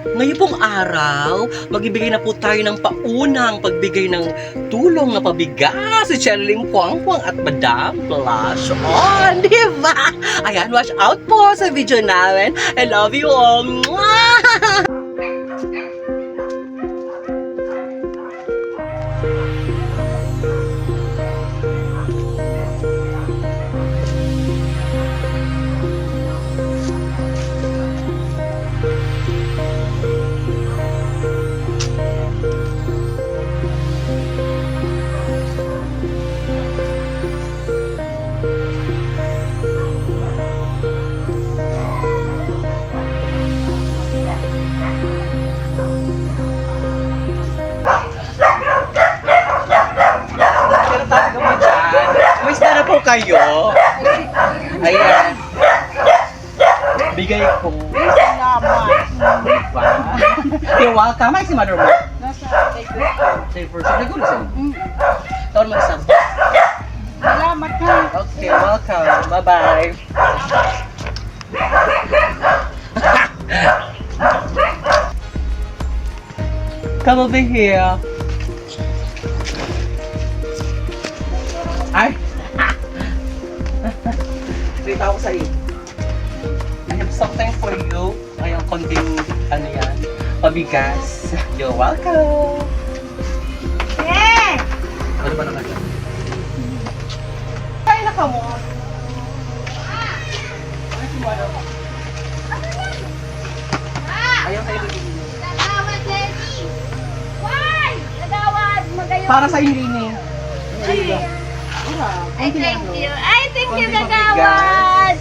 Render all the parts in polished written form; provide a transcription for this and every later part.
Ngayon pong araw, magbibigay na po tayo ng paunang pagbigay ng tulong na pabigas si Cheryl Puangpuang at Madam Blush On, di ba? Ayan, watch out po sa video namin. I love you all. Mwah! Kayo. Ayan. Bigay ko. Salamat. Diba? You're welcome. Ay, si mother mo. Nasa Say first. Nagulo sa'yo. Taon mo isang. Salamat ha. Okay, welcome. Bye-bye. Come over here. Ay. Trita ako sa'yo. I have something for you. Ayong konting, ano yan, pabigas. You're welcome. Eh! Ano ba naman yan? Kaya na ka mo. Ayaw sa'yo bibigyan. Salamat, Lenny! Why? Nagawad! Magayon! Para sa Irene. Ay, thank you! Ay, thank you, Gagawad!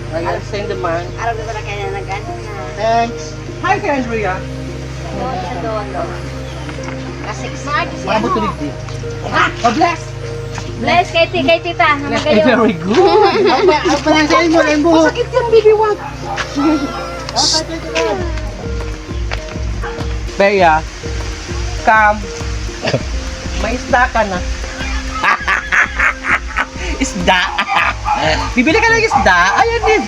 Ayun, send the man. Araw na pala kaya nag-ano na. Thanks. Hi, kay Andrea. Doon sa dolo. Kasi Mga butulig din. Oh, bless! Bless kay tita. Na Ay, magayon. very good. Ang panasahin mo lang buhok. Masakit yan, baby, wag. Bea, come. May isda ka na. Isda. Bibili ka ng isda. Ayan din.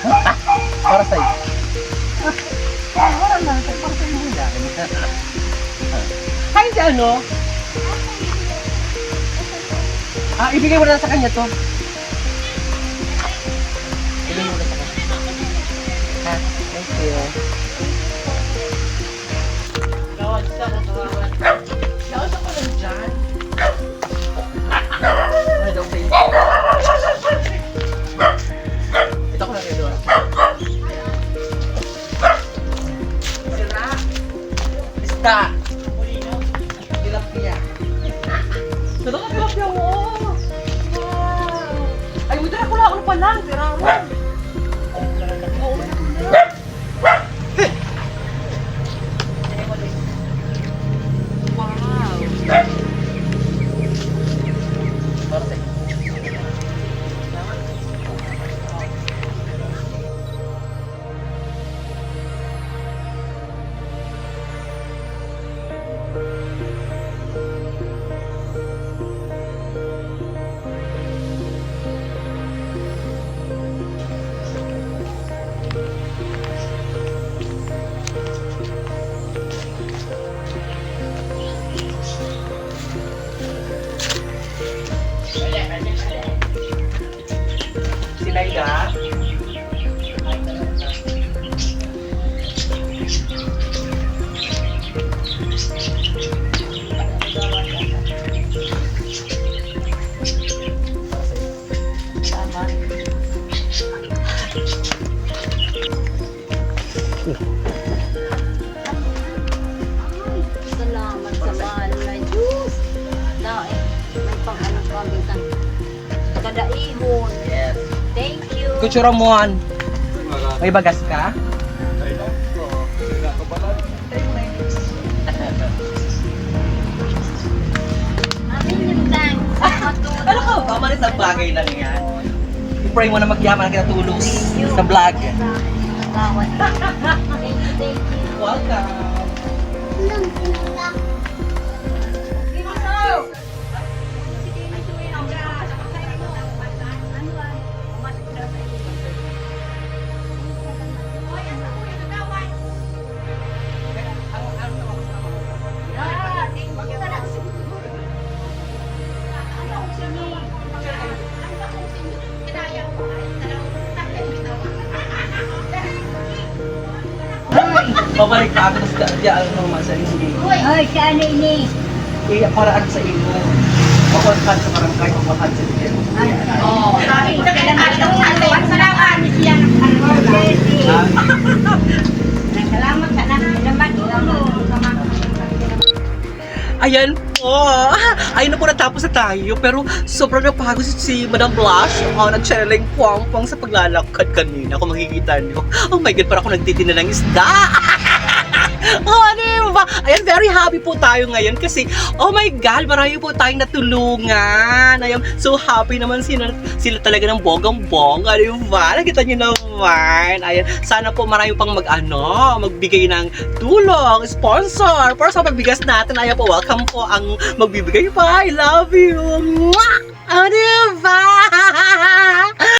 Para sa'yo. Wala na. Para sa'yo muna. Hi, si ano? Ibigay mo na sa kanya to. Ibigay mo na sa kanya. Thank you. Gawad ako lang dyan. Ay, daw sa'yo. Ito ko lang kayo doon. Sira. Isda. Tilapia. Sira ka tilapia mo. Wow. Ay, wala ko lang pa lang. Sira mo. Sinayda. Salamat sa mahal na Diyos. Dahil may pang-anak kami ng kadaihon. Yes. Thank you. Kutsura mo, may bagas ka? Amin yung thanks. Ano ka ba? Malit ang bagay lang yan. I-pray mo na magyaman ka tulos sa vlog. Gagawad. Thank you. Welcome. Babalik pa ako sa diyan mo sa inyo. Ay, saan ini? Paraan sa inyo. Pakuntan sa barangay, pakuntan sa inyo. Oh, salamat sana. Salamat. Ayan po. Ayun na po, natapos na tayo. Pero sobrang napagod si Madam Blush. Nag-channeling puwang-puwang sa paglalakad kanina. Kung makikita niyo. Oh my God, parang ako nagtitinda ng isda. Diba? Ayan, very happy po tayo ngayon kasi, oh my God, marami po tayong natulungan. Ayan, so happy naman sila talaga ng bonggang-bongga, diba? Nakita niyo naman. Ayan, sana po marami pang magbigay ng tulong, sponsor, para sa pagbigas natin. Ayan po, welcome po ang magbibigay pa. I love you. Mwah!